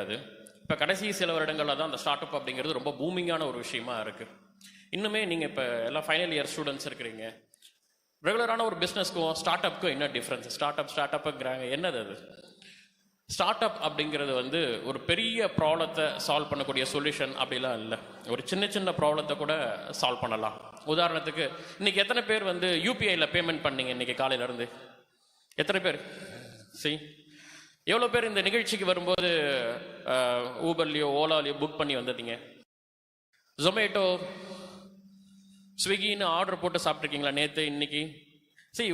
கிடையாது. இப்போ கடைசி சில வருடங்களில் தான் அந்த ஸ்டார்ட் அப் அப்படிங்கிறது ரொம்ப பூமிங்கான ஒரு விஷயமா இருக்குது. இன்னுமே நீங்கள் இப்போ எல்லாம் ஃபைனல் இயர் ஸ்டூடெண்ட்ஸ் இருக்கிறீங்க. ரெகுலரான ஒரு பிஸ்னஸ்க்கும் ஸ்டார்ட் அப்புக்கும் என்ன டிஃப்ரென்ஸ்? ஸ்டார்ட் அப்புங்கிறாங்க, என்னது அது? ஸ்டார்ட் அப் அப்படிங்கிறது வந்து ஒரு பெரிய ப்ராப்ளத்தை சால்வ் பண்ணக்கூடிய சொல்யூஷன் அப்படிலாம் இல்லை. ஒரு சின்ன சின்ன ப்ராப்ளத்தை கூட சால்வ் பண்ணலாம். உதாரணத்துக்கு இன்னைக்கு எத்தனை பேர் வந்து யூபிஐயில் பேமெண்ட் பண்ணீங்க இன்னைக்கு காலையிலேருந்து? எத்தனை பேர்? எவ்வளோ பேர் இந்த நிகழ்ச்சிக்கு வரும்போது ஊபர்லேயோ ஓலாலேயோ புக் பண்ணி வந்துட்டீங்க? ஜொமேட்டோ ஸ்விக்கின்னு ஆர்டர் போட்டு சாப்பிட்ருக்கீங்களா நேற்று இன்னைக்கு?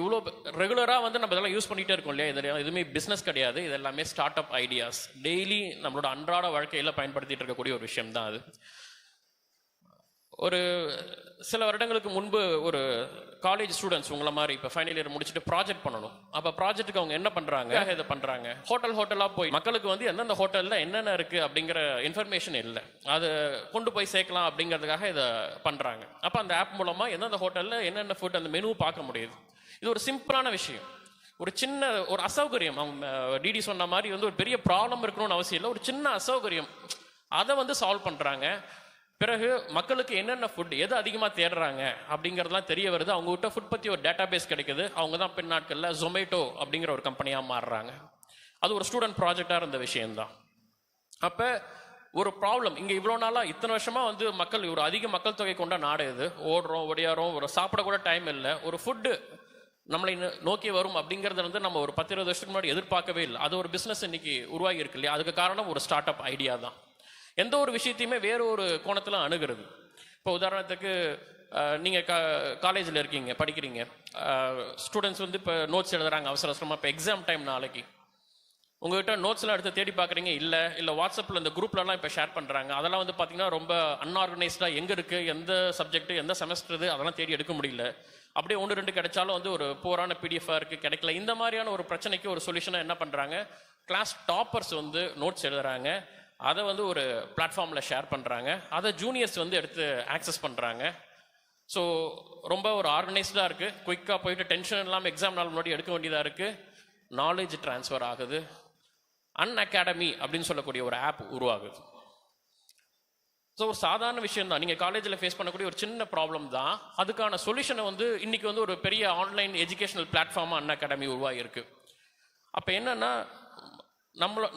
இவ்வளோ ரெகுலராக வந்து நம்ம இதெல்லாம் யூஸ் பண்ணிகிட்டே இருக்கோம் இல்லையா? இது எதுவுமே பிஸ்னஸ் கிடையாது, இது எல்லாமே ஸ்டார்ட் அப் ஐடியாஸ். டெய்லி நம்மளோட அன்றாட வாழ்க்கையில் பயன்படுத்திட்டு இருக்கக்கூடிய ஒரு விஷயம் தான் அது. ஒரு சில வருடங்களுக்கு முன்பு ஒரு காலேஜ் ஸ்டூடெண்ட்ஸ் உங்களை மாதிரி இப்போ ஃபைனல் இயர் முடிச்சுட்டு ப்ராஜெக்ட் பண்ணணும். அப்போ ப்ராஜெக்ட்டுக்கு அவங்க என்ன பண்ணுறாங்க? இதை பண்ணுறாங்க, ஹோட்டலாக போய் மக்களுக்கு வந்து எந்தெந்த ஹோட்டலில் என்னென்ன இருக்குது அப்படிங்கிற இன்ஃபர்மேஷன் இல்லை, அதை கொண்டு போய் சேர்க்கலாம் அப்படிங்கிறதுக்காக இதை பண்ணுறாங்க. அப்போ அந்த ஆப் மூலமாக எந்தெந்த ஹோட்டலில் என்னென்ன ஃபுட் அந்த மெனு பார்க்க முடியுது. இது ஒரு சிம்பிளான விஷயம், ஒரு சின்ன ஒரு அசௌகரியம். அவங்க டிடி சொன்ன மாதிரி வந்து ஒரு பெரிய ப்ராப்ளம் இருக்கணும்னு அவசியம் இல்லை, ஒரு சின்ன அசௌகரியம், அதை வந்து சால்வ் பண்ணுறாங்க. பிறகு மக்களுக்கு என்னென்ன ஃபுட் எது அதிகமாக தேடுறாங்க அப்படிங்கிறதுலாம் தெரிய வருது. அவங்க கிட்ட ஃபுட் பற்றி ஒரு டேட்டா பேஸ் கிடைக்குது. அவங்க தான் பின்னாட்களில் ஜொமேட்டோ அப்படிங்கிற ஒரு கம்பெனியாக மாறுறாங்க. அது ஒரு ஸ்டூடெண்ட் ப்ராஜெக்டாக இருந்த விஷயம்தான். அப்போ ஒரு ப்ராப்ளம் இங்கே இவ்வளோ நாளாக இத்தனை வருஷமாக வந்து மக்கள் ஒரு அதிக மக்கள் தொகை கொண்ட நாடு இது. ஓடுறோம் ஒடியாரோம், ஒரு சாப்பிடக்கூட டைம் இல்லை. ஒரு ஃபுட்டு நம்மளை நோக்கி வரும் அப்படிங்கிறத வந்து நம்ம ஒரு 10-20 வருஷத்துக்கு முன்னாடி எதிர்பார்க்கவே இல்லை. அது ஒரு பிஸ்னஸ் இன்னைக்கு உருவாகி இருக்கு இல்லையா? அதுக்கு காரணம் ஒரு ஸ்டார்ட் அப் ஐடியா தான். எந்த ஒரு விஷயத்தையுமே வேறு ஒரு கோணத்தில் அணுகிறது. இப்போ உதாரணத்துக்கு நீங்கள் காலேஜில் இருக்கீங்க, படிக்கிறீங்க, ஸ்டூடெண்ட்ஸ் வந்து இப்போ நோட்ஸ் எழுதுறாங்க அவசர அவசரமாக. இப்போ எக்ஸாம் டைம் நாளைக்கு உங்கள்கிட்ட நோட்ஸ்லாம் எடுத்து தேடி பார்க்குறீங்க, இல்லை வாட்ஸ்அப்பில் இந்த குரூப்லலாம் இப்போ ஷேர் பண்ணுறாங்க. அதெல்லாம் வந்து பார்த்தீங்கன்னா ரொம்ப அன்ஆர்கனைஸ்டாக, எங்கே இருக்குது, எந்த சப்ஜெக்ட், எந்த செமஸ்டர் இது, அதெல்லாம் தேடி எடுக்க முடியல. அப்படியே 1-2 கிடைச்சாலும் வந்து ஒரு போரான பிடிஎஃபாக இருக்குது, கிடைக்கல. இந்த மாதிரியான ஒரு பிரச்சனைக்கு ஒரு சொல்யூஷனாக என்ன பண்ணுறாங்க? கிளாஸ் டாப்பர்ஸ் வந்து நோட்ஸ் எழுதுறாங்க, அதை வந்து ஒரு பிளாட்ஃபார்மில் ஷேர் பண்ணுறாங்க, அதை ஜூனியர்ஸ் வந்து எடுத்து ஆக்சஸ் பண்ணுறாங்க. ஸோ ரொம்ப ஒரு ஆர்கனைஸ்டாக இருக்குது. குயிக்காக போயிட்டு டென்ஷன் இல்லாமல் எக்ஸாம் நாள் முன்னாடி எடுக்க வேண்டியதாக இருக்குது. நாலேஜ் ட்ரான்ஸ்ஃபர் ஆகுது. அன்அகாடமி அப்படின்னு சொல்லக்கூடிய ஒரு ஆப் உருவாகுது. ஸோ ஒரு சாதாரண விஷயம் தான், நீங்கள் காலேஜில் ஃபேஸ் பண்ணக்கூடிய ஒரு சின்ன ப்ராப்ளம் தான். அதுக்கான சொல்யூஷனை வந்து இன்றைக்கி வந்து ஒரு பெரிய ஆன்லைன் எஜுகேஷனல் பிளாட்ஃபார்மாக அன்அகாடமி உருவாகிருக்கு. அப்போ என்னென்னா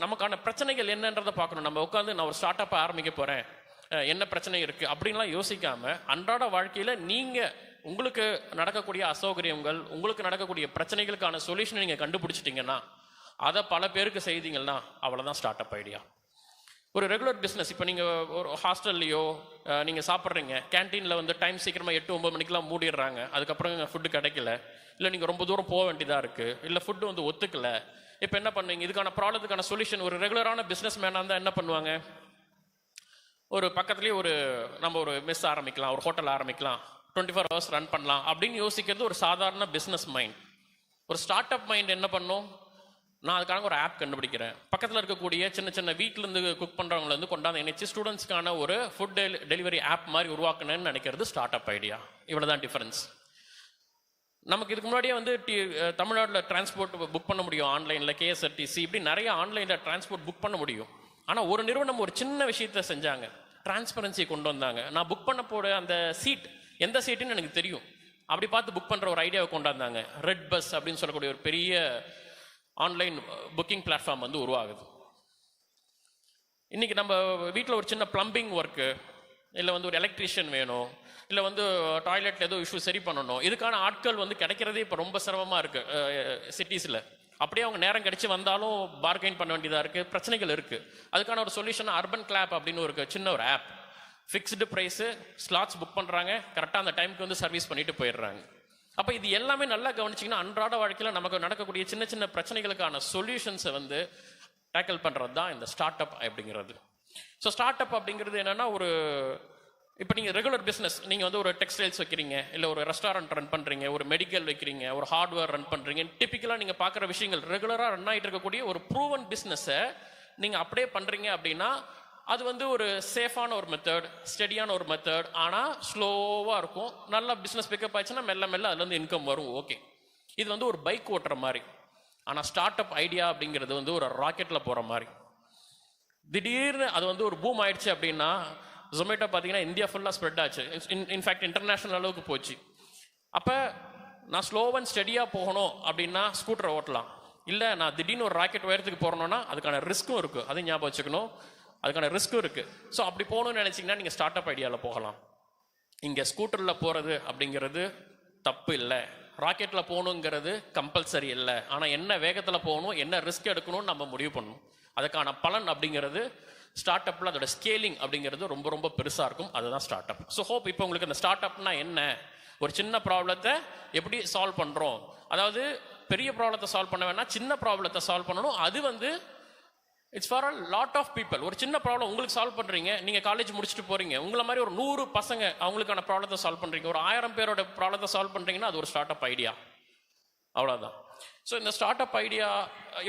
நமக்கான பிரச்சனைகள் என்னன்றதை பார்க்கணும். நம்ம உட்காந்து நான் ஒரு ஸ்டார்ட் அப்பை ஆரம்பிக்க போகிறேன், என்ன பிரச்சனை இருக்குது அப்படின்லாம் யோசிக்காமல் அன்றாட வாழ்க்கையில் நீங்கள் உங்களுக்கு நடக்கக்கூடிய அசௌகரியங்கள், உங்களுக்கு நடக்கக்கூடிய பிரச்சனைகளுக்கான சொல்யூஷனை நீங்கள் கண்டுபிடிச்சிட்டிங்கன்னா, அதை பல பேருக்கு செய்தீங்கன்னா அவ்வளோதான் ஸ்டார்ட் அப் ஐடியா. ஒரு ரெகுலர் பிஸ்னஸ், இப்போ நீங்கள் ஒரு ஹாஸ்டல்லையோ நீங்கள் சாப்பிட்றீங்க, கேன்டீனில் வந்து டைம் சீக்கிரமாக 8-9 மணிக்கெலாம் மூடிடுறாங்க, அதுக்கப்புறம் ஃபுட்டு கிடைக்கல, இல்லை நீங்கள் ரொம்ப தூரம் போக வேண்டியதாக இருக்குது, இல்லை ஃபுட்டு வந்து ஒத்துக்கலை. இப்போ என்ன பண்ணுவீங்க? இதுக்கான ப்ராப்ளத்துக்கான சொல்யூஷன் ஒரு ரெகுலரான பிஸ்னஸ் மேனாக இருந்தால் என்ன பண்ணுவாங்க? ஒரு பக்கத்துலேயே நம்ம ஒரு மெஸ் ஆரம்பிக்கலாம், ஒரு ஹோட்டல் ஆரம்பிக்கலாம், 24 ஹவர்ஸ் ரன் பண்ணலாம் அப்படின்னு யோசிக்கிறது ஒரு சாதாரண பிஸ்னஸ் மைண்ட். ஒரு ஸ்டார்ட் அப் மைண்ட் என்ன பண்ணும்? நான் அதுக்காக ஒரு ஆப் கண்டுபிடிக்கிறேன், பக்கத்தில் இருக்கக்கூடிய சின்ன சின்ன வீட்டிலேருந்து குக் பண்ணுறவங்களை வந்து கொண்டாந்து இணைச்சி ஸ்டூடெண்ட்ஸ்க்கான ஒரு ஃபுட் டெலிவரி ஆப் மாதிரி உருவாக்கணும்னு நினைக்கிறது ஸ்டார்ட் அப் ஐடியா. இவ்வளோதான் டிஃபரன்ஸ். நமக்கு இதுக்கு முன்னாடியே வந்து தமிழ்நாட்டில் டிரான்ஸ்போர்ட் புக் பண்ண முடியும் ஆன்லைனில், கேஎஸ்ஆர்டிசி, இப்படி நிறைய ஆன்லைனில் டிரான்ஸ்போர்ட் புக் பண்ண முடியும். ஆனால் ஒரு நிறுவனம் ஒரு சின்ன விஷயத்த செஞ்சாங்க, டிரான்ஸ்பரன்சியை கொண்டு வந்தாங்க. நான் புக் பண்ண போகிற அந்த சீட் எந்த சீட்டுன்னு எனக்கு தெரியும், அப்படி பார்த்து புக் பண்ணுற ஒரு ஐடியாவை கொண்டு வந்தாங்க. ரெட் பஸ் அப்படின்னு சொல்லக்கூடிய ஒரு பெரிய ஆன்லைன் புக்கிங் பிளாட்ஃபார்ம் வந்து உருவாகுது. இன்றைக்கி நம்ம வீட்டில் ஒரு சின்ன ப்ளம்பிங் ஒர்க்கு, இல்லை வந்து ஒரு எலக்ட்ரீஷியன் வேணும், இல்லை வந்து டாய்லெட்டில் ஏதோ இஷ்யூ சரி பண்ணணும், இதுக்கான ஆட்கள் வந்து கிடைக்கிறதே இப்போ ரொம்ப சிரமமாக இருக்குது சிட்டிஸில். அப்படியே அவங்க நேரம் கிடைச்சி வந்தாலும் பார்கெயின் பண்ண வேண்டியதாக இருக்குது, பிரச்சனைகள் இருக்குது. அதுக்கான ஒரு சொல்யூஷன் அர்பன் கிளாப் அப்படின்னு ஒரு சின்ன ஒரு app. Fixed price, slots book பண்ணுறாங்க, கரெக்டாக அந்த டைமுக்கு வந்து சர்வீஸ் பண்ணிட்டு போயிடுறாங்க. அப்போ இது எல்லாமே நல்லா கவனிச்சிங்கன்னா அன்றாட வாழ்க்கையில் நமக்கு நடக்கக்கூடிய சின்ன சின்ன பிரச்சனைகளுக்கான சொல்யூஷன்ஸை வந்து டேக்கிள் பண்ணுறது தான் இந்த ஸ்டார்ட் அப் அப்படிங்கிறது. ஸோ ஸ்டார்ட் அப் அப்படிங்கிறது என்னென்னா, ஒரு இப்போ நீங்கள் ரெகுலர் பிஸ்னஸ், நீங்கள் வந்து ஒரு டெக்ஸ்டைல்ஸ் வைக்கிறீங்க, இல்லை ஒரு ரெஸ்டாரண்ட் ரன் பண்ணுறீங்க, ஒரு மெடிக்கல் வைக்கிறீங்க, ஒரு ஹார்ட்வேர் ரன் பண்ணுறீங்க, டிப்பிக்கலாக நீங்கள் பார்க்குற விஷயங்கள் ரெகுலராக ரன் ஆகிட்டு இருக்கக்கூடிய ஒரு ப்ரூவன் பிஸ்னஸை நீங்கள் அப்படியே பண்ணுறீங்க அப்படின்னா அது வந்து ஒரு சேஃபான ஒரு மெத்தட், ஸ்டெடியான ஒரு மெத்தட். ஆனால் ஸ்லோவாக இருக்கும். நல்லா பிஸ்னஸ் பிக்கப் ஆச்சுன்னா மெல்ல மெல்ல அதுலேருந்து இன்கம் வரும். ஓகே, இது வந்து ஒரு பைக் ஓட்டுற மாதிரி. ஆனால் ஸ்டார்ட் அப் ஐடியா அப்படிங்கிறது வந்து ஒரு ராக்கெட்டில் போகிற மாதிரி. திடீர்னு அது வந்து ஒரு பூம் ஆயிடுச்சு அப்படின்னா ஜொமேட்டோ பார்த்தீங்கன்னா இந்தியா ஃபுல்லாக ஸ்ப்ரெட் ஆச்சு. இன்ஃபேக்ட் இன்டர்நேஷ்னல் அளவுக்கு போச்சு. அப்போ நான் ஸ்லோவ் அண்ட் ஸ்டடியாக போகணும் அப்படின்னா ஸ்கூட்டரை ஓட்டலாம். இல்லை நான் திடீர்னு ஒரு ராக்கெட் உயரத்துக்கு போகிறோன்னா அதுக்கான ரிஸ்க்கும் இருக்குது, அதையும் ஞாபகம் வச்சுக்கணும். அதுக்கான ரிஸ்க்கும் இருக்குது. ஸோ அப்படி போகணும்னு நினச்சிங்கன்னா நீங்கள் ஸ்டார்ட் அப் ஐடியாவில் போகலாம். இங்கே ஸ்கூட்டரில் போகிறது அப்படிங்கிறது தப்பு இல்லை, ராக்கெட்டில் போகணுங்கிறது கம்பல்சரி இல்லை. ஆனால் என்ன வேகத்தில் போகணும், என்ன ரிஸ்க் எடுக்கணும்னு நம்ம முடிவு பண்ணணும். அதுக்கான பலன் அப்படிங்கிறது ஸ்டார்ட் அப்பில் அதோட ஸ்கேலிங் அப்படிங்கிறது ரொம்ப ரொம்ப பெருசாக இருக்கும். அதுதான் ஸ்டார்ட் அப். ஸோ ஹோப் இப்போ உங்களுக்கு அந்த ஸ்டார்ட் அப்னா என்ன, ஒரு சின்ன ப்ராப்ளத்தை எப்படி சால்வ் பண்ணுறோம், அதாவது பெரிய ப்ராப்ளத்தை சால்வ் பண்ண வேணா, சின்ன ப்ராப்ளத்தை சால்வ் பண்ணணும். அது வந்து it's for a lot of people. ஒரு சின்ன ப்ராப்ளம் உங்களுக்கு சால்வ் பண்ணுறீங்க, நீங்கள் காலேஜ் முடிச்சுட்டு போகிறீங்க, உங்களை மாதிரி ஒரு 100 பசங்க அவங்களுக்கான ப்ராப்ளத்தை சால்வ் பண்ணுறீங்க, ஒரு 1000 பேரோட ப்ராப்ளத்தை சால்வ் பண்ணுறீங்கன்னா அது ஒரு ஸ்டார்ட் அப் ஐடியா. அவ்வளோதான். ஸோ இந்த ஸ்டார்ட் அப் ஐடியா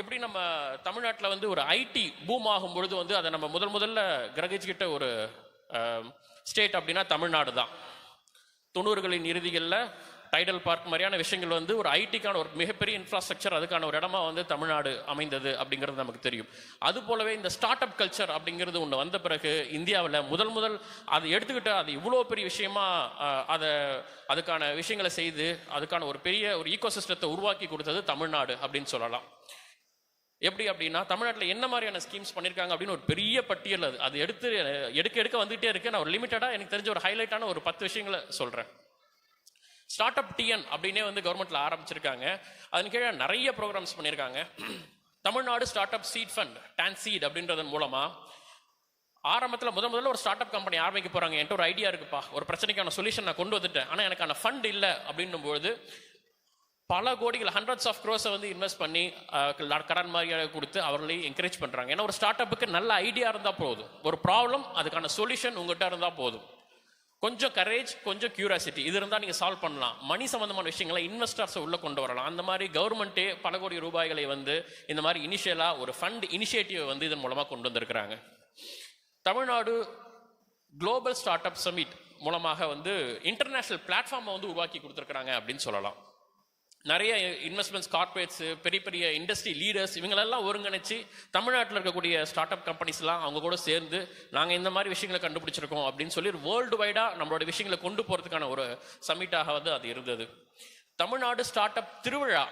எப்படி நம்ம தமிழ்நாட்டில் வந்து ஒரு ஐடி பூம் ஆகும் பொழுது வந்து அதை நம்ம முதல்ல கிரகிச்சுக்கிட்ட ஒரு ஸ்டேட் அப்படின்னா தமிழ்நாடு தான். 90களின் இறுதிகளில் டைடல் பார்க் மாதிரியான விஷயங்கள் வந்து ஒரு ஐடிக்கான ஒரு மிகப்பெரிய இன்ஃப்ராஸ்ட்ரக்சர், அதுக்கான ஒரு இடமா வந்து தமிழ்நாடு அமைந்தது அப்படிங்கிறது நமக்கு தெரியும். அது போலவே இந்த ஸ்டார்ட் அப் கல்ச்சர் அப்படிங்கிறது ஒன்று வந்த பிறகு இந்தியாவில் முதல் அதை எடுத்துக்கிட்டு அது இவ்வளோ பெரிய விஷயமா அதுக்கான விஷயங்களை செய்து அதுக்கான ஒரு பெரிய ஒரு ஈகோசிஸ்டத்தை உருவாக்கி கொடுத்தது தமிழ்நாடு அப்படின்னு சொல்லலாம். எப்படி அப்படின்னா தமிழ்நாட்டில் என்ன மாதிரியான ஸ்கீம்ஸ் பண்ணியிருக்காங்க அப்படின்னு ஒரு பெரிய பட்டியல் அது எடுக்க வந்துகிட்டே இருக்கு. நான் ஒரு லிமிட்டடாக எனக்கு தெரிஞ்ச ஒரு ஹைலைட்டான ஒரு 10 விஷயங்களை சொல்கிறேன். ஸ்டார்ட் அப் டிஎன் அப்படின்னே வந்து கவர்மெண்ட்ல ஆரம்பிச்சிருக்காங்க. அதன் கீழே நிறைய ப்ரோக்ராம்ஸ் பண்ணியிருக்காங்க. Tamil Nadu start up seed fund TANSEED அப்படின்றதன் மூலமா ஆரம்பத்தில் முதல்ல ஒரு ஸ்டார்ட் அப் கம்பெனி ஆரம்பிக்க போறாங்க. என்கிட்ட ஒரு ஐடியா இருக்குப்பா, ஒரு பிரச்சனைக்கான சொல்யூஷன் நான் கொண்டு வந்துட்டேன், ஆனால் எனக்கான ஃபண்ட் இல்லை அப்படின்னும் பொழுது பல கோடிகள் ஹண்ட்ரட்ஸ் ஆஃப் க்ரோஸை வந்து இன்வெஸ்ட் பண்ணி கடன் மாதிரியாக கொடுத்து அவர்களையும் என்கரேஜ் பண்ணுறாங்க. ஏன்னா ஒரு ஸ்டார்ட் அப்புக்கு நல்ல ஐடியா இருந்தால் போதும், ஒரு ப்ராப்ளம் அதுக்கான சொல்யூஷன் உங்கள்கிட்ட இருந்தால் போதும், கொஞ்சம் கரேஜ் கொஞ்சம் கியூரியாசிட்டி இது இருந்தால் நீங்கள் சால்வ் பண்ணலாம். மணி சம்மந்தமான விஷயங்களை இன்வெஸ்டர்ஸை உள்ளே கொண்டு வரலாம். அந்த மாதிரி கவர்மெண்ட்டே பல கோடி ரூபாய்களை வந்து இந்த மாதிரி இனிஷியலாக ஒரு ஃபண்ட் இனிஷியேட்டிவ் வந்து இதன் மூலமாக கொண்டு வந்திருக்கிறாங்க. Tamil Nadu global start up summit மூலமாக வந்து இன்டர்நேஷனல் பிளாட்ஃபார்மை வந்து உருவாக்கி கொடுத்துருக்குறாங்க அப்படின்னு சொல்லலாம். நிறைய இன்வெஸ்ட்மெண்ட்ஸ் கார்பரேட்ஸ், பெரிய பெரிய இண்டஸ்ட்ரி லீடர்ஸ் இவங்களெல்லாம் ஒருங்கிணைச்சு தமிழ்நாட்டில் இருக்கக்கூடிய ஸ்டார்ட் அப் கம்பெனிஸ்லாம் அவங்க கூட சேர்ந்து நாங்கள் இந்த மாதிரி விஷயங்களை கண்டுபிடிச்சிருக்கோம் அப்படின்னு சொல்லி வேர்ல்டு வைடாக நம்மளோட விஷயங்களை கொண்டு போகிறதுக்கான ஒரு சமிட்டாக வந்து அது இருந்தது. தமிழ்நாடு ஸ்டார்ட் அப் திருவிழா,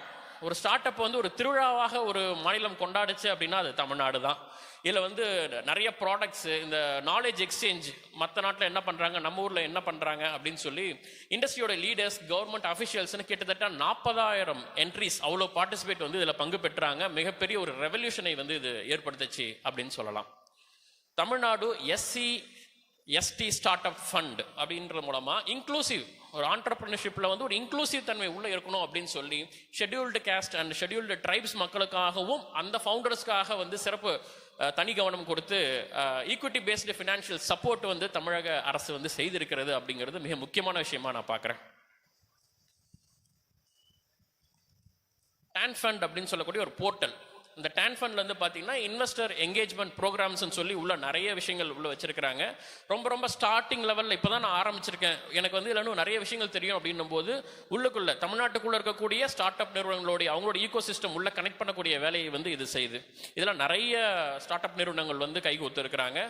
ஒரு ஸ்டார்ட் அப் வந்து ஒரு திருவிழாவாக ஒரு மாநிலம் கொண்டாடுச்சு அப்படின்னா அது தமிழ்நாடு தான். இதில் வந்து நிறைய ப்ராடக்ட்ஸ், இந்த நாலேஜ் எக்ஸ்சேஞ்ச், மற்ற நாட்டில் என்ன பண்ணுறாங்க நம்ம ஊரில் என்ன பண்ணுறாங்க அப்படின்னு சொல்லி இண்டஸ்ட்ரியோட லீடர்ஸ், கவர்மெண்ட் அஃபிஷியல்ஸ்னு கிட்டத்தட்ட 40,000 என்ட்ரிஸ் அவ்வளோ பார்ட்டிசிபேட் வந்து இதில் பங்கு பெற்றாங்க. மிகப்பெரிய ஒரு ரெவல்யூஷனை வந்து இது ஏற்படுத்துச்சு அப்படின்னு சொல்லலாம். Tamil Nadu SC/ST start up fund அப்படின்ற மூலமா இன்க்ளூசிவ் ஒரு ஆண்டர்பிரினர்ஷிப்ல வந்து ஒரு இன்க்ளூசிவ் தன்மை உள்ள இருக்கணும் அப்படின்னு சொல்லி scheduled caste and scheduled tribes மக்களுக்காகவும் அந்த ஃபவுண்டர்ஸ்க்காக வந்து சிறப்பு தனி கவனம் கொடுத்து ஈக்விட்டி பேஸ்டு ஃபினான்ஷியல் சப்போர்ட் வந்து தமிழக அரசு வந்து செய்திருக்கிறது அப்படிங்கிறது மிக முக்கியமான விஷயமா நான் பார்க்குறேன். டான் ஃபண்ட் அப்படின்னு சொல்லக்கூடிய ஒரு போர்ட்டல், இந்த டான் ஃபண்ட்ல வந்து பார்த்தீங்கன்னா இன்வெஸ்டர் என்கேஜ்மெண்ட் ப்ரோக்ராம்ஸ்னு சொல்லி உள்ள நிறைய விஷயங்கள் உள்ள வச்சிருக்கிறாங்க. ரொம்ப ஸ்டார்டிங் லெவலில் இப்போ தான் நான் ஆரம்பிச்சிருக்கேன், எனக்கு வந்து இதில் நிறைய விஷயங்கள் தெரியும் அப்படின்னும் போது உள்ளுக்குள்ள தமிழ்நாட்டுக்குள்ள இருக்கக்கூடிய ஸ்டார்ட் அப் நிறுவனங்களுடைய அவங்களோட ஈகோ சிஸ்டம் உள்ள கனெக்ட் பண்ணக்கூடிய வேலையை வந்து இது செய்யுது. இதில் நிறைய ஸ்டார்ட் அப் நிறுவனங்கள் வந்து கைகோத்து இருக்கிறாங்க.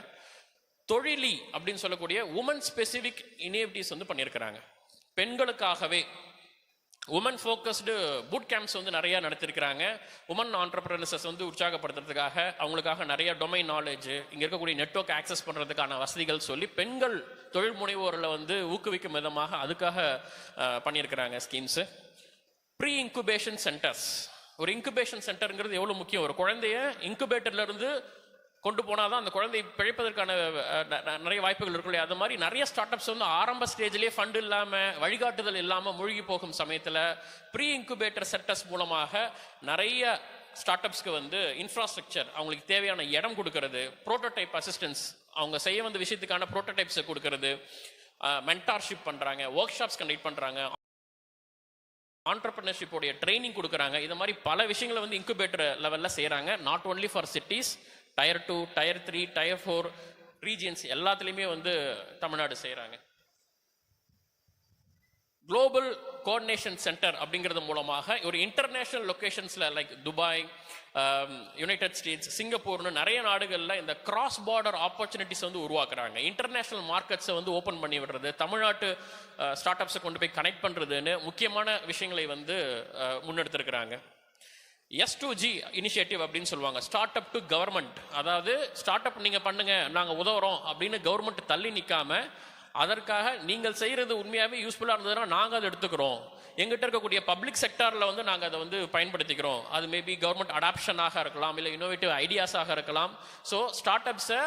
தொழிலி அப்படின்னு சொல்லக்கூடிய உமன் ஸ்பெசிபிக் இனிஷியேட்டிவ்ஸ் வந்து பண்ணியிருக்கிறாங்க. பெண்களுக்காகவே உமன் ஃபோக்கஸ்டு பூட் கேம்ப்ஸ் வந்து நிறைய நடத்திருக்கிறாங்க. உமன் ஆண்டர்பிரினர்ஸஸ் வந்து உற்சாகப்படுத்துறதுக்காக அவங்களுக்காக நிறைய டொமைன் நாலேஜ், இங்கே இருக்கக்கூடிய நெட்வொர்க் ஆக்சஸ் பண்ணுறதுக்கான வசதிகள் சொல்லி பெண்கள் தொழில் முனைவோரில் வந்து ஊக்குவிக்கும் விதமாக அதுக்காக பண்ணியிருக்கிறாங்க ஸ்கீம்ஸு. ப்ரீ இன்குபேஷன் சென்டர்ஸ், ஒரு இன்குபேஷன் சென்டருங்கிறது எவ்வளோ முக்கியம். ஒரு குழந்தைய இன்குபேட்டர்லேருந்து கொண்டு போனால் தான் அந்த குழந்தை பிழைப்பதற்கான நிறைய வாய்ப்புகள் இருக்கும் இல்லையா. அது மாதிரி நிறைய ஸ்டார்ட் அப்ஸ் வந்து ஆரம்ப ஸ்டேஜ்லேயே ஃபண்ட் இல்லாமல் வழிகாட்டுதல் இல்லாமல் மூழ்கி போகும் சமயத்தில் ப்ரீ இன்குபேட்டர் சென்டர்ஸ் மூலமாக நிறைய ஸ்டார்ட் அப்ஸ்க்கு வந்து இன்ஃப்ராஸ்ட்ரக்சர், அவங்களுக்கு தேவையான இடம் கொடுக்கறது, ப்ரோட்டோடைப் அசிஸ்டன்ஸ், அவங்க செய்ய வந்த விஷயத்துக்கான ப்ரோட்டோடைப்ஸை கொடுக்கறது, மென்டார்ஷிப் பண்ணுறாங்க, ஒர்க் ஷாப்ஸ் கண்டக்ட் பண்ணுறாங்க, ஆண்டர்பிரினர்ஷிப்போடைய ட்ரைனிங் கொடுக்குறாங்க. இது மாதிரி பல விஷயங்களை வந்து இன்குபேட்டர் லெவலில் செய்கிறாங்க. Not only for cities, Tier 2, Tier 3, Tier 4 regions எல்லாத்துலேயுமே வந்து தமிழ்நாடு செய்கிறாங்க. குளோபல் கோஆர்டினேஷன் சென்டர் அப்படிங்கிறது மூலமாக ஒரு இன்டர்நேஷனல் லொகேஷன்ஸ்ல லைக் துபாய், யுனைடெட் ஸ்டேட்ஸ், சிங்கப்பூர்னு நிறைய நாடுகளில் இந்த கிராஸ் பார்டர் ஆப்பர்ச்சுனிட்டிஸ் வந்து உருவாக்குறாங்க. இன்டர்நேஷனல் மார்க்கெட்ஸை வந்து ஓப்பன் பண்ணி விடுறது, தமிழ்நாட்டு ஸ்டார்ட் அப்ஸை கொண்டு போய் கனெக்ட் பண்ணுறதுன்னு முக்கியமான விஷயங்களை வந்து முன்னெடுத்திருக்கிறாங்க. S2G இனிஷியேட்டிவ் அப்படின்னு சொல்லுவாங்க, ஸ்டார்ட் அப் டு கவர்மெண்ட். அதாவது ஸ்டார்ட் அப் நீங்கள் பண்ணுங்க, நாங்கள் உதவுறோம் அப்படின்னு கவர்மெண்ட் தள்ளி நிற்காம அதற்காக நீங்கள் செய்கிறது உண்மையாகவே யூஸ்ஃபுல்லாக இருந்ததுன்னா நாங்கள் அதை எடுத்துக்கிறோம், எங்கிட்ட இருக்கக்கூடிய பப்ளிக் செக்டாரில் வந்து நாங்கள் அதை வந்து பயன்படுத்திக்கிறோம். அது மேபி கவர்மெண்ட் அடாப்ஷனாக இருக்கலாம், இல்லை இன்னோவேட்டிவ் ஐடியாஸாக இருக்கலாம். ஸோ ஸ்டார்ட் அப்ஸை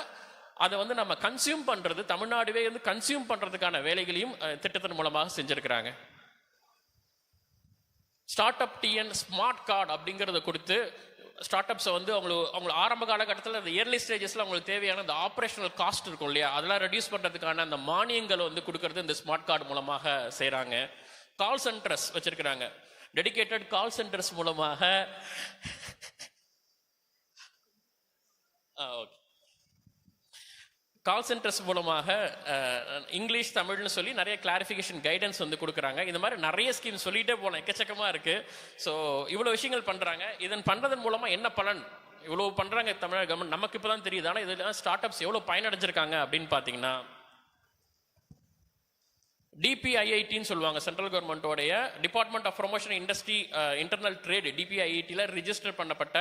அதை வந்து நம்ம கன்சியூம் பண்ணுறது, தமிழ்நாடுவே வந்து கன்சியூம் பண்ணுறதுக்கான வேலைகளையும் திட்டத்தின் மூலமாக செஞ்சுருக்கிறாங்க. Start up TN smart card அப்படிங்கிறத கொடுத்து ஸ்டார்ட் அப்ஸை வந்து அவங்க ஆரம்ப காலகட்டத்தில் அந்த இயர்லி ஸ்டேஜஸில் அவங்களுக்கு தேவையான அந்த ஆப்ரேஷனல் காஸ்ட் இருக்கும் இல்லையா, அதெல்லாம் ரெடியூஸ் பண்ணுறதுக்கான அந்த மானியங்களை வந்து கொடுக்கறது இந்த ஸ்மார்ட் கார்டு மூலமாக செய்கிறாங்க. கால் சென்டர்ஸ் வச்சிருக்கிறாங்க, டெடிகேட்டட் கால் சென்டர்ஸ் மூலமாக கால் சென்டர்ஸ் மூலமாக இங்கிலீஷ் தமிழ்னு சொல்லி நிறைய கிளாரிஃபிகேஷன் கைடன்ஸ் வந்து கொடுக்குறாங்க. இந்த மாதிரி நிறைய ஸ்கீம் சொல்லிகிட்டே போனோம், எக்கச்சக்கமாக இருக்குது. ஸோ இவ்வளோ விஷயங்கள் பண்ணுறாங்க. இதன் பண்ணுறதன் மூலமாக என்ன பலன், இவ்வளோ பண்ணுறாங்க தமிழக கவர்மெண்ட், நமக்கு இப்போ தான் தெரியுது. ஆனால் இதில் ஸ்டார்ட் அப்ஸ் எவ்வளோ பயனடைஞ்சிருக்காங்க அப்படின்னு பார்த்தீங்கன்னா, DPIITன்னு சொல்லுவாங்க, சென்ட்ரல் கவர்மெண்ட்டோடைய department of promotion industry internal trade, DPIITல ரிஜிஸ்டர் பண்ணப்பட்ட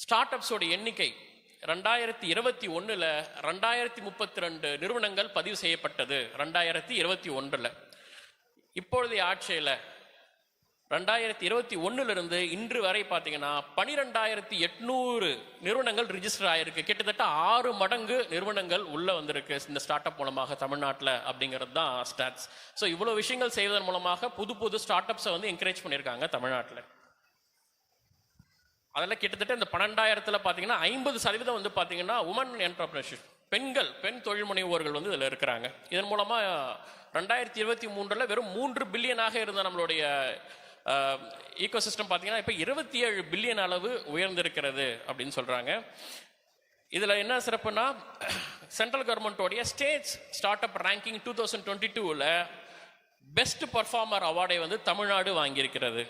ஸ்டார்ட் அப்ஸோட எண்ணிக்கை 2021 2032 நிறுவனங்கள் பதிவு செய்யப்பட்டது. 2021 இப்பொழுதைய ஆட்சியில் 2021 இன்று வரை பார்த்தீங்கன்னா 12,800 நிறுவனங்கள் ரிஜிஸ்டர் ஆயிருக்கு. கிட்டத்தட்ட 6 மடங்கு நிறுவனங்கள் உள்ள வந்திருக்கு இந்த ஸ்டார்ட் அப் மூலமாக தமிழ்நாட்டில் அப்படிங்கிறது தான் ஸ்டாட்ஸ். ஸோ இவ்வளோ விஷயங்கள் செய்வதன் மூலமாக புது ஸ்டார்ட் அப்ஸை வந்து என்கரேஜ் பண்ணியிருக்காங்க தமிழ்நாட்டில். அதெல்லாம் கிட்டத்தட்ட இந்த 12,000 பார்த்தீங்கன்னா 50% வந்து பார்த்தீங்கன்னா உமன் என்டர்பிரினர்ஷிப், பெண் தொழில் முனைவோர்கள் வந்து இதில் இருக்கிறாங்க. இதன் மூலமாக 2023 வெறும் 3 பில்லியனாக இருந்த நம்மளுடைய ஈகோசிஸ்டம் பார்த்தீங்கன்னா இப்போ 27 பில்லியன் அளவு உயர்ந்திருக்கிறது அப்படின்னு சொல்கிறாங்க. இதில் என்ன சிறப்புனா, சென்ட்ரல் கவர்மெண்ட்டோடைய states start up ranking 2022 best performer அவார்டை வந்து தமிழ்நாடு வாங்கியிருக்கிறது.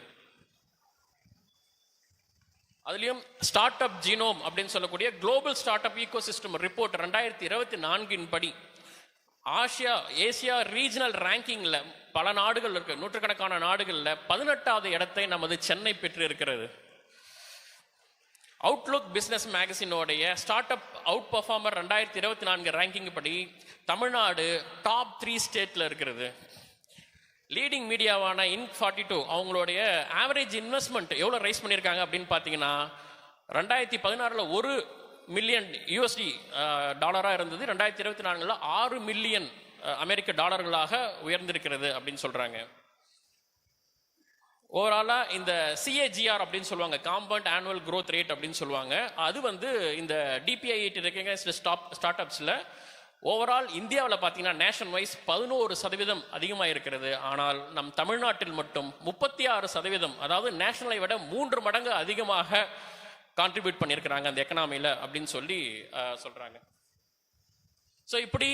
அதுலேயும் ஸ்டார்ட் அப் ஜீனோம் அப்படின்னு சொல்லக்கூடிய global start up ecosystem report 2024 படி ஏசியா ரீஜனல் ரேங்கிங்கில் பல நாடுகள் இருக்கு, நூற்றுக்கணக்கான நாடுகளில் 18வது இடத்தை நமது சென்னை பெற்று இருக்கிறது. அவுட்லுக் பிஸ்னஸ் மேகசினோடைய start up out performer 2024 ranking படி தமிழ்நாடு டாப் 3 ஸ்டேட்டில் இருக்கிறது. லீடிங் மீடியாவான Inc42 அவங்களுடைய ஆவரேஜ் இன்வெஸ்ட்மெண்ட் எவ்வளோ ரைஸ் பண்ணியிருக்காங்க அப்படின்னு பார்த்தீங்கன்னா, 2016 $1 மில்லியன் டாலராக இருந்தது, 2024 $6 மில்லியன் அமெரிக்க டாலர்களாக உயர்ந்திருக்கிறது அப்படின்னு சொல்கிறாங்க. ஓவராலாக இந்த CAGR அப்படின்னு சொல்லுவாங்க, காம்பவுண்ட் ஆனுவல் க்ரோத் ரேட் அப்படின்னு சொல்லுவாங்க. அது வந்து இந்த DPIIT ரெகக்னைஸ்டு ஸ்டார்ட் அப்ஸில் ஓவரால் இந்தியாவில் பார்த்தீங்கன்னா நேஷன் வைஸ் 11% அதிகமாக இருக்கிறது. ஆனால் நம் தமிழ்நாட்டில் மட்டும் 36%, அதாவது நேஷனலை விட 3 மடங்கு அதிகமாக கான்ட்ரிபியூட் பண்ணியிருக்கிறாங்க அந்த எக்கனாமியில் அப்படின்னு சொல்லி சொல்கிறாங்க. ஸோ இப்படி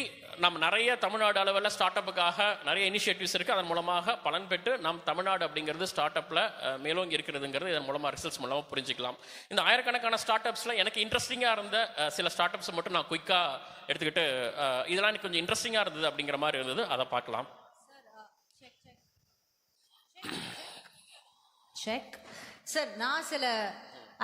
நம்ம நிறைய தமிழ்நாடு அளவில் ஸ்டார்ட் அப்புக்காக நிறைய இனிஷியேட்டிவ்ஸ் இருக்குது. அதன் மூலமாக பலன் பெற்று நம் தமிழ்நாடு அப்படிங்கிறது ஸ்டார்ட் அப்பில் மேலோங்கி இருக்கிறதுங்கிறது இதன் மூலமாக ரிசல்ட்ஸ் மூலமாக புரிஞ்சிக்கலாம். இந்த ஆயிரக்கணக்கான ஸ்டார்ட் அப்ஸில் எனக்கு இன்ட்ரெஸ்டிங்காக இருந்த சில ஸ்டார்ட் அப்ஸ் மட்டும் நான் குயிக்காக எடுத்துக்கிட்டு இதெல்லாம் எனக்கு கொஞ்சம் இன்ட்ரெஸ்டிங்காக இருந்தது அப்படிங்கிற மாதிரி இருந்தது, அதை பார்க்கலாம். சார் நான் சில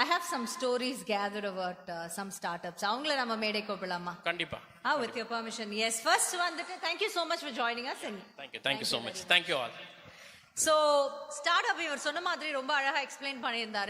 I have some stories gathered about some startups. அவங்கள நம்ம மேடை கூப்பிடலாமா? கண்டிப்பா. With your permission. Yes, first வந்துட்டு thank you so much for joining us and thank you so much. Thank you all. So startup இவர் சொன்ன மாதிரி ரொம்ப அழகா எக்ஸ்பிளைன் பண்ணியிருந்தாரு.